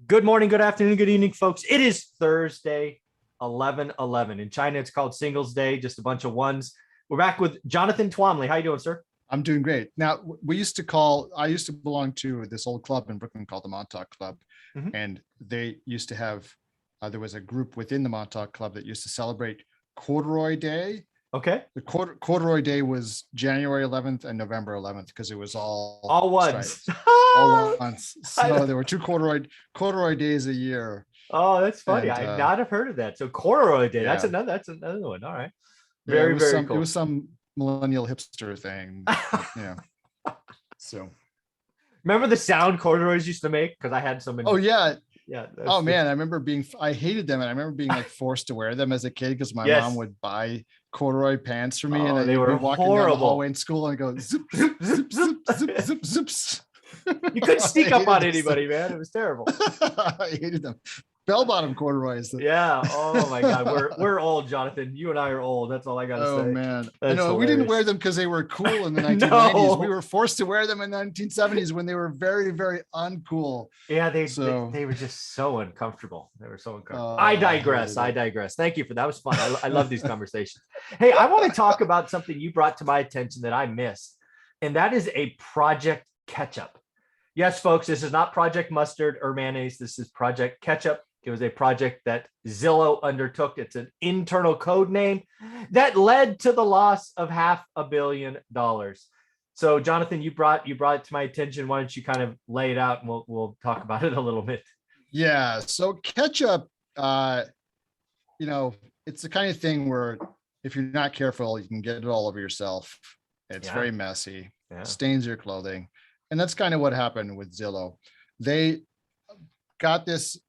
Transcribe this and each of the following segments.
Good morning, good afternoon, good evening, folks. It is Thursday, 11/11. In China, it's called Singles Day, just a bunch of ones. We're back with Jonathan Twomley. How you doing, sir? I'm doing great. Now, I used to belong to this old club in Brooklyn called the Montauk Club. Mhm. And they used to have, there was a group within the Montauk Club that used to celebrate Corduroy Day. Okay. The Corduroy Day was January 11th and November 11th because it was all All ones. striped, all once. So there were two corduroy days a year. Oh, that's funny. And I not have heard of that. So Corduroy Day. yeah, That's another one. All right. yeah, Very, very it cool. was some millennial hipster thing. Yeah. So. Remember the sound corduroys used to make? Because I had some in. Oh yeah. Yeah. Oh man, I hated them, and I remember being like forced to wear them as a kid because my Yes. mom would buy corduroy pants for me, Oh, and then they you'd were be walking down the horrible. hallway in school and go zip, zip, zip, zip, zip, zip, zips. You couldn't sneak up on Hated them. anybody, man. It was terrible. I hated them. Bell-bottom corduroys. Yeah. Oh my God. We're old, Jonathan. You and I are old. That's all I gotta Oh say. man, I That's know we didn't hilarious. wear them because they were cool in the No. 1990s. We were forced to wear them in the 1970s when they were very, very uncool. Yeah, So they were just so uncomfortable. They were so uncomfortable. I hated I it. digress. Thank you for that. Was fun. I love these conversations. Hey, I want to talk about something you brought to my attention that I missed, and that is a Project Ketchup. Yes, folks, this is not Project Mustard or mayonnaise. This is Project Ketchup. It was a project that Zillow undertook. It's an internal code name that led to the loss of $500 million. So, Jonathan, you brought it to my attention. Why don't you kind of lay it out, and we'll talk about it a little bit. Yeah, so ketchup, it's the kind of thing where if you're not careful, you can get it all over yourself. It's Yeah. very messy, Yeah. stains your clothing. And that's kind of what happened with Zillow. They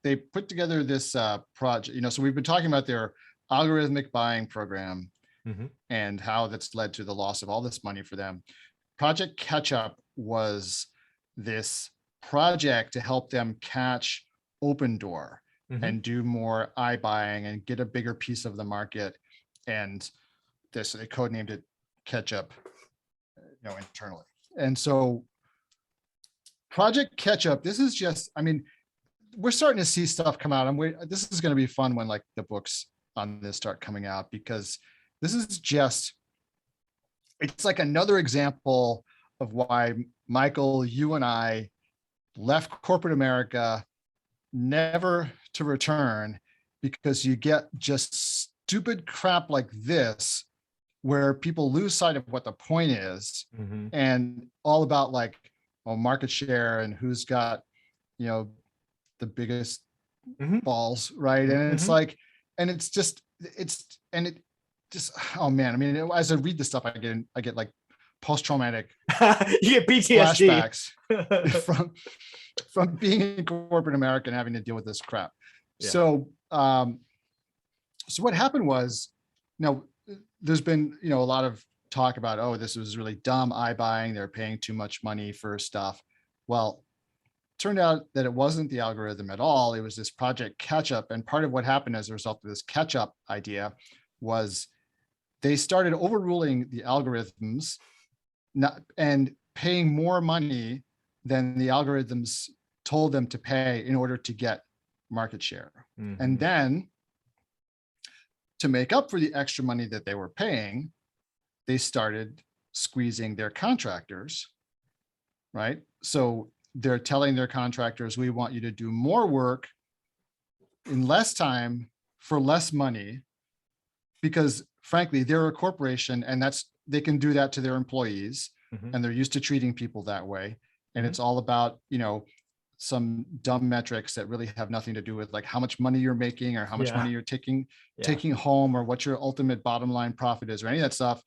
they put together this project, so we've been talking about their algorithmic buying program Mhm. and how that's led to the loss of all this money for them. Project Ketchup was this project to help them catch Open Door Mhm. and do more iBuying and get a bigger piece of the market. And they codenamed it Ketchup, internally. And so Project Ketchup, this is just, we're starting to see stuff come out. This is going to be fun when like the books on this start coming out, because this is just, it's like another example of why, Michael, you and I left corporate America never to return, because you get just stupid crap like this where people lose sight of what the point is, Mhm. and all about like, market share and who's got, the biggest Mhm. balls, right? And it's Mhm. like, and it just, oh man, as I read this stuff, I get like post-traumatic You get PTSD. flashbacks from being in corporate America and having to deal with this crap. Yeah. So what happened was, there's been, a lot of talk about, oh, this was really dumb iBuying. They're paying too much money for stuff. Well, turned out that it wasn't the algorithm at all. It was this Project Ketchup. And part of what happened as a result of this catch-up idea was they started overruling the algorithms and paying more money than the algorithms told them to pay in order to get market share. Mhm. And then to make up for the extra money that they were paying, they started squeezing their contractors, right? So they're telling their contractors, we want you to do more work in less time for less money, because frankly, they're a corporation and they can do that to their employees. Mhm. And they're used to treating people that way. And Mhm. it's all about, some dumb metrics that really have nothing to do with like how much money you're making or how much Yeah. money you're taking Yeah. home, or what your ultimate bottom line profit is, or any of that stuff.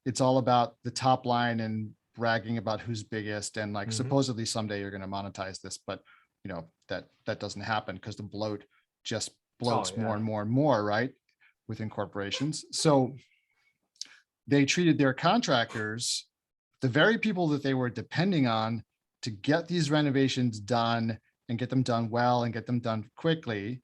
It's all about the top line and bragging about who's biggest, and like Mhm. supposedly someday you're going to monetize this, but that doesn't happen because the bloat just bloats yeah. more and more and more, right, within corporations. So they treated their contractors, the very people that they were depending on to get these renovations done and get them done well and get them done quickly,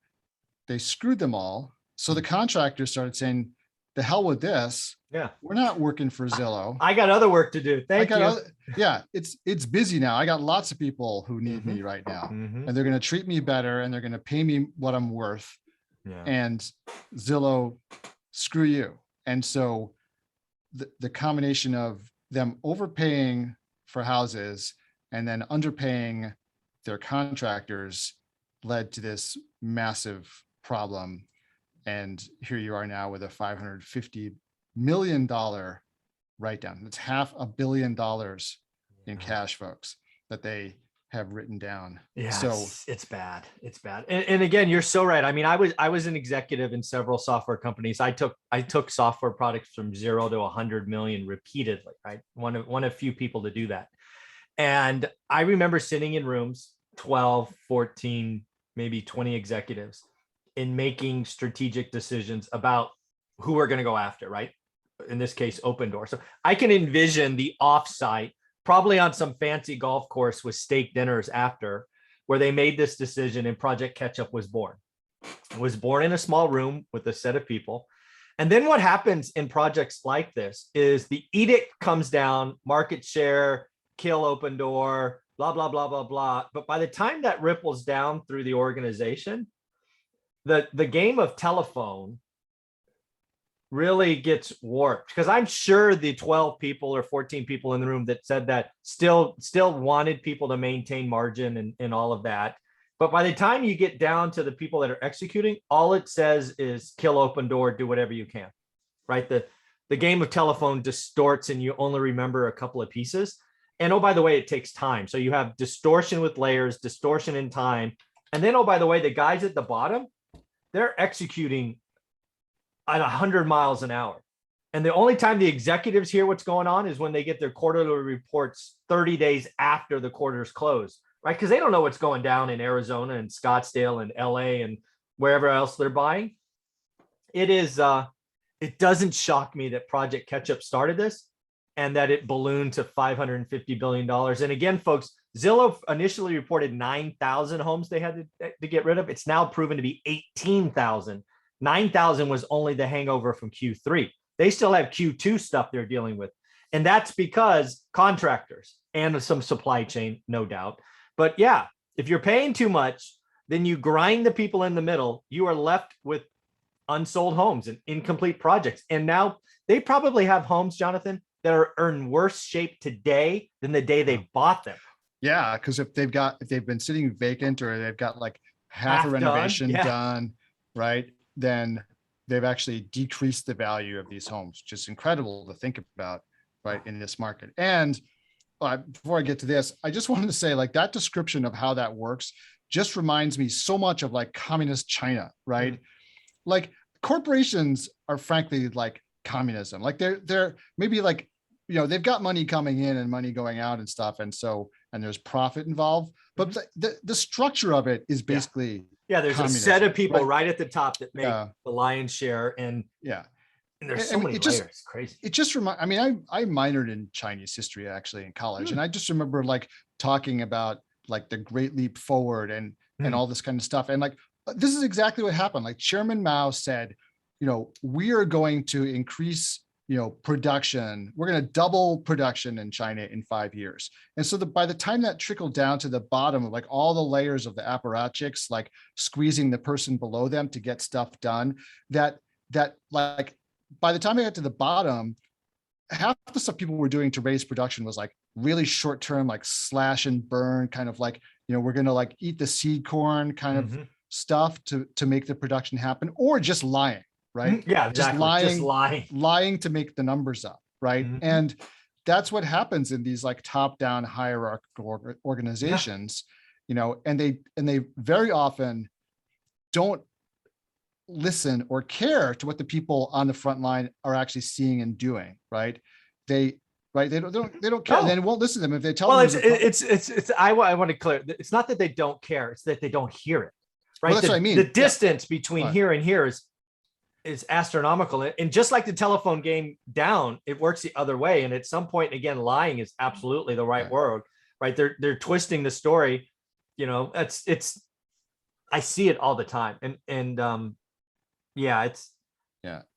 they screwed them all. So the contractors started saying, the hell with this. Yeah. We're not working for Zillow. I got other work to do. Thank you. Yeah, it's busy now. I got lots of people who need me right now, and they're going to treat me better, and they're going to pay me what I'm worth. Yeah. And Zillow, screw you. And so the combination of them overpaying for houses and then underpaying their contractors led to this massive problem. And here you are now with a $550 million write down. It's $500 million in cash, folks, that they have written down. Yeah, so it's bad. It's bad. And again, you're so right. I mean, I was an executive in several software companies. I took software products from 0 to 100 million repeatedly, right? One of few people to do that. And I remember sitting in rooms, 12, 14, maybe 20 executives, in making strategic decisions about who we're going to go after, right? In this case, Open Door. So I can envision the offsite, probably on some fancy golf course with steak dinners after, where they made this decision and Project Ketchup was born. It was born in a small room with a set of people. And then what happens in projects like this is the edict comes down, market share, kill Open Door, blah, blah, blah, blah, blah. But by the time that ripples down through the organization, the game of telephone really gets warped, because I'm sure the 12 people or 14 people in the room that said that still wanted people to maintain margin and all of that. But by the time you get down to the people that are executing, all it says is kill Open Door, do whatever you can, right? The game of telephone distorts and you only remember a couple of pieces. And oh, by the way, it takes time. So you have distortion with layers, distortion in time. And then, oh, by the way, the guys at the bottom, they're executing at 100 miles an hour. And the only time the executives hear what's going on is when they get their quarterly reports 30 days after the quarter's close, right? Because they don't know what's going down in Arizona and Scottsdale and LA and wherever else they're buying. It doesn't shock me that Project Ketchup started this and that it ballooned to $550 billion. And again, folks, Zillow initially reported 9,000 homes they had to get rid of. It's now proven to be 18,000. 9,000 was only the hangover from Q3. They still have Q2 stuff they're dealing with. And that's because contractors and some supply chain, no doubt. But yeah, if you're paying too much, then you grind the people in the middle. You are left with unsold homes and incomplete projects. And now they probably have homes, Jonathan, that are in worse shape today than the day they bought them. Yeah, because if they've been sitting vacant or they've got like half a renovation done, right, then they've actually decreased the value of these homes, which is incredible to think about, right, in this market. And before I get to this, I just wanted to say, like, that description of how that works just reminds me so much of like communist China, right? Mm-hmm. Like corporations are frankly like communism. Like they're maybe like, you know, they've got money coming in and money going out and stuff. And there's profit involved, but the structure of it is basically there's communism, a set of people right at the top that make the lion's share. And and there's so many layers. It's crazy. It just reminds, I mean, I minored in Chinese history actually in college. And I just remember like talking about like the Great Leap Forward and all this kind of stuff. And like, this is exactly what happened. Like Chairman Mao said, you know, we are going to increase, you know, production. We're going to double production in China in 5 years. And so by the time that trickled down to the bottom of like all the layers of the apparatchiks, like squeezing the person below them to get stuff done, that like, by the time I got to the bottom, half the stuff people were doing to raise production was like really short-term, like slash and burn, kind of like, you know, we're going to like eat the seed corn kind of stuff to make the production happen, or just lying, right? Yeah, exactly. Just lying to make the numbers up, right? And that's what happens in these like top-down hierarchical organizations, you know, and they very often don't listen or care to what the people on the front line are actually seeing and doing, right? They don't care. And they won't listen to them if they tell them. Well, I want to clear. It's not that they don't care. It's that they don't hear it, right? Well, that's what I mean. The distance between here and here is astronomical. And just like the telephone game down, it works the other way. And at some point, again, lying is absolutely the right word, right? They're twisting the story. You know, I see it all the time. And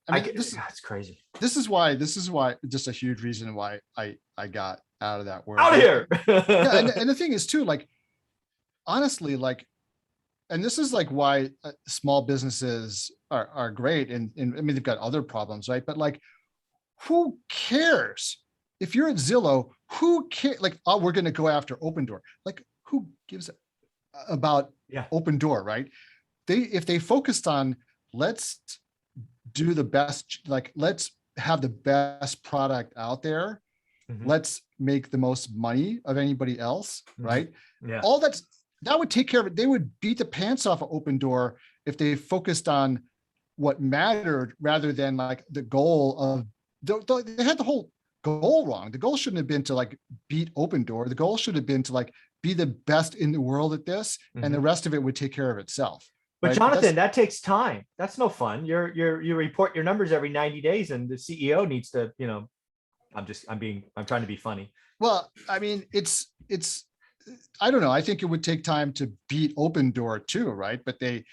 I mean, That's crazy. This is why just a huge reason why I got out of that world. Out of here. Yeah, and the thing is too, like, honestly, like, and this is like why small businesses are great. And I mean, they've got other problems, right? But like, who cares if you're at Zillow? Who cares? Like, oh, we're going to go after Open Door. Like, who gives about Open Door, right? If they focused on, let's do the best, like, let's have the best product out there. Let's make the most money of anybody else, right? Yeah. All that would take care of it. They would beat the pants off of Open Door if they focused on what mattered rather than like the goal of, they had the whole goal wrong. The goal shouldn't have been to like beat Open Door. The goal should have been to like be the best in the world at this, and the rest of it would take care of itselm. But right? Jonathan, that takes time. That's no fun. You report your numbers every 90 days, and the CEO needs to, you know, I'm trying to be funny. Well, I mean, it's, I don't know. I think it would take time to beat Open Door too, right? But they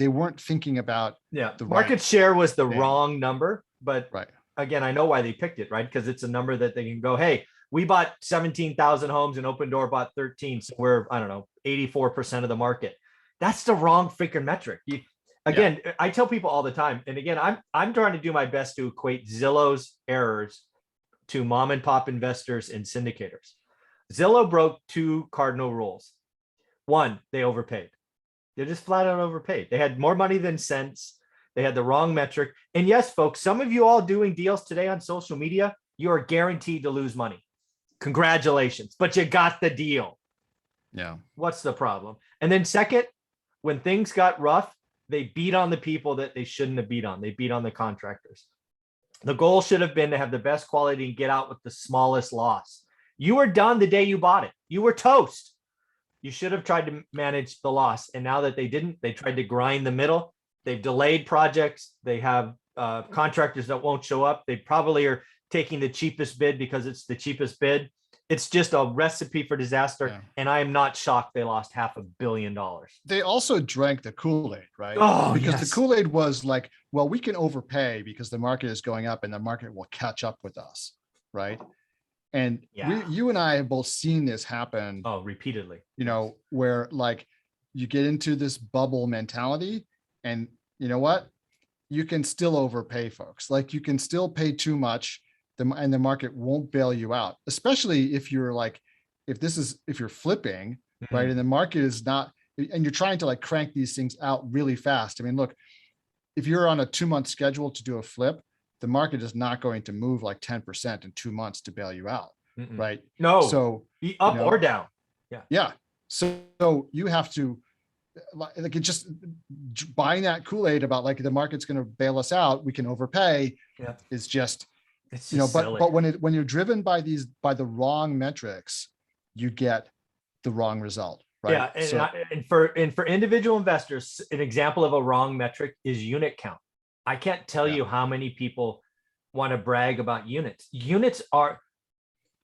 weren't thinking about the market share was the wrong number. But right. Again, I know why they picked it, right? Because it's a number that they can go, hey, we bought 17,000 homes and Open Door bought 13. So we're, I don't know, 84% of the market. That's the wrong freaking metric. I tell people all the time, and again, I'm trying to do my best to equate Zillow's errors to mom and pop investors and syndicators. Zillow broke two cardinal rules. One, they overpaid. They just flat out overpaid. They had more money than sense. They had the wrong metric. And yes, folks, some of you all doing deals today on social media, you are guaranteed to lose money. Congratulations, but you got the deal. Yeah. What's the problem? And then second, when things got rough, they beat on the people that they shouldn't have beat on. They beat on the contractors. The goal should have been to have the best quality and get out with the smallest loss. You were done the day you bought it. You were toast. You should have tried to manage the loss. And now that they didn't, they tried to grind the middle. They've delayed projects. They have contractors that won't show up. They probably are taking the cheapest bid because it's the cheapest bid. It's just a recipe for disaster. Yeah. And I am not shocked they lost $500 million. They also drank the Kool-Aid, right? Oh, because the Kool-Aid was like, well, we can overpay because the market is going up and the market will catch up with us, right? And you and I have both seen this happen. Oh, repeatedly. You know, where like you get into this bubble mentality, and you know what? You can still overpay, folks. Like you can still pay too much, and the market won't bail you out. Especially if you're like, if you're flipping, right? And the market is not, and you're trying to like crank these things out really fast. I mean, look, if you're on a 2-month schedule to do a flip, the market is not going to move like 10% in 2 months to bail you out, right? No. So be up or down. Yeah. Yeah. So you have to like, it just buying that Kool-Aid about like the market's going to bail us out, we can overpay. Yeah. Is just, it's just but when you're driven by the wrong metrics, you get the wrong result. Right? Yeah. And for individual investors, an example of a wrong metric is unit count. I can't tell you how many people want to brag about units. Units are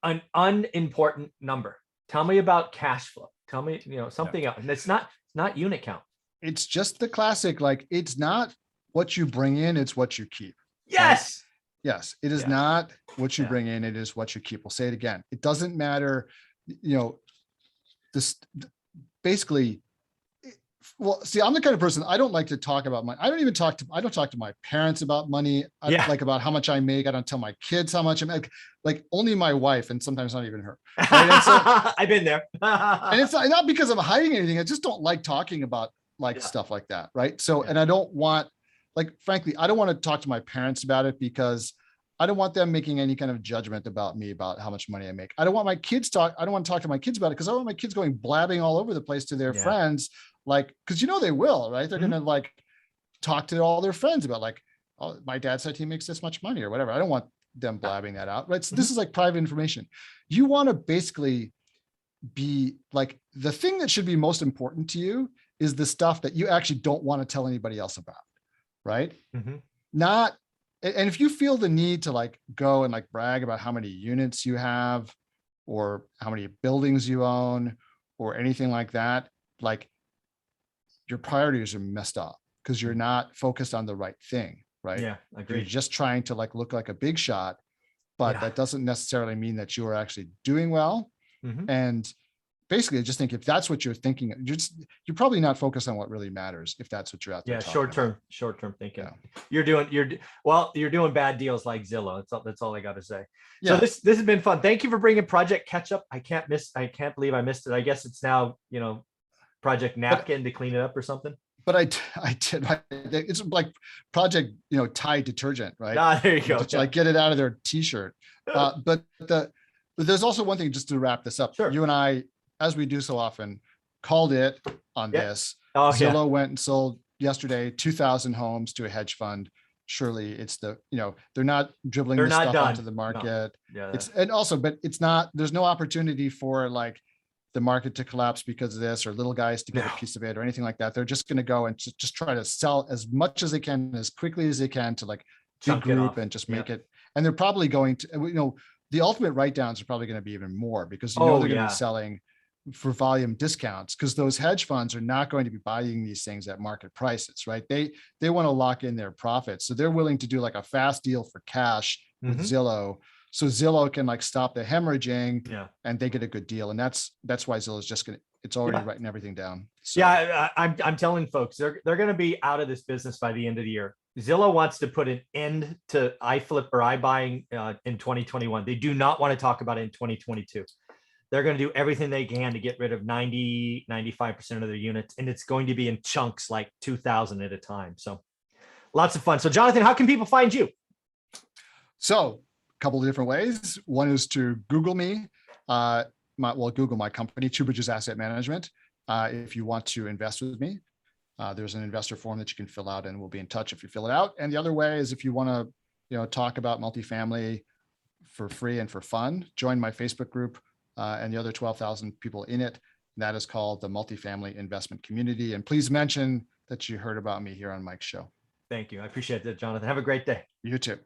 an unimportant number. Tell me about cash flow. Tell me, something else. And it's not unit count. It's just the classic, like it's not what you bring in, it's what you keep. Yes. Right? Yes. It is not what you bring in, it is what you keep. We'll say it again. It doesn't matter, this basically. Well, see, I'm the kind of person, I don't like to talk about money. I don't talk to my parents about money. I don't like about how much I make. I don't tell my kids how much I make. Like only my wife, and sometimes not even her. Right? So, I've been there. And it's not because I'm hiding anything. I just don't like talking about stuff like that. Right. So, and I don't want, like, frankly, I don't want to talk to my parents about it because I don't want them making any kind of judgment about me, about how much money I make. I don't want my kids I don't want to talk to my kids about it because I don't want my kids going blabbing all over the place to their friends. Like, because they will, right? They're gonna like talk to all their friends about like, oh, my dad said he makes this much money or whatever. I don't want them blabbing that out, right? So this is like private information. You want to basically be like, the thing that should be most important to you is the stuff that you actually don't want to tell anybody else about, right? Not, and if you feel the need to like go and like brag about how many units you have or how many buildings you own or anything like that, like, your priorities are messed up because you're not focused on the right thing, right? Yeah, You're agreed. just trying to like look like a big shot, but Yeah. that doesn't necessarily mean that you are actually doing well. Mhm. And basically, I just think if that's what you're thinking, you're probably not focused on what really matters if that's what you're out there Yeah, talking about. short term thinking. Yeah. You're doing bad deals like Zillow. That's all I got to say. So Yeah. this has been fun. Thank you for bringing Project Ketchup. I can't believe I missed it. I guess it's now, Project Napkin to clean it up or something. But I did. It's like Project, Tide detergent, right? Ah, there you go. Just like get it out of their t-shirt. But there's also one thing just to wrap this up. Sure. You and I, as we do so often, called it on Yeah. this. Oh, yeah. Zillow went and sold yesterday 2,000 homes to a hedge fund. Surely it's they're not dribbling They're this not stuff done. onto the market. No. Yeah. But it's not. There's no opportunity for like the market to collapse because of this, or little guys to get No. a piece of it or anything like that. They're just going to go and just try to sell as much as they can, as quickly as they can, to like big Chunk it group off. and just make it. And they're probably going to, the ultimate write-downs are probably going to be even more, because they're going to be selling for volume discounts, because those hedge funds are not going to be buying these things at market prices, right? They want to lock in their profits. So they're willing to do like a fast deal for cash with Zillow. So Zillow can like stop the hemorrhaging, and they get a good deal. And that's why Zillow's just it's already writing everything down. So. Yeah, I'm telling folks, they're going to be out of this business by the end of the year. Zillow wants to put an end to iFlip or iBuying in 2021. They do not want to talk about it in 2022. They're going to do everything they can to get rid of 95% of their units. And it's going to be in chunks, like 2,000 at a time. So lots of fun. So Jonathan, how can people find you? So a couple of different ways. One is to Google me, Google my company, Two Bridges Asset Management. If you want to invest with me, there's an investor form that you can fill out, and we'll be in touch if you fill it out. And the other way is if you want to, talk about multifamily for free and for fun, join my Facebook group and the other 12,000 people in it. That is called the Multifamily Investment Community. And please mention that you heard about me here on Mike's show. Thank you. I appreciate that, Jonathan. Have a great day. You too.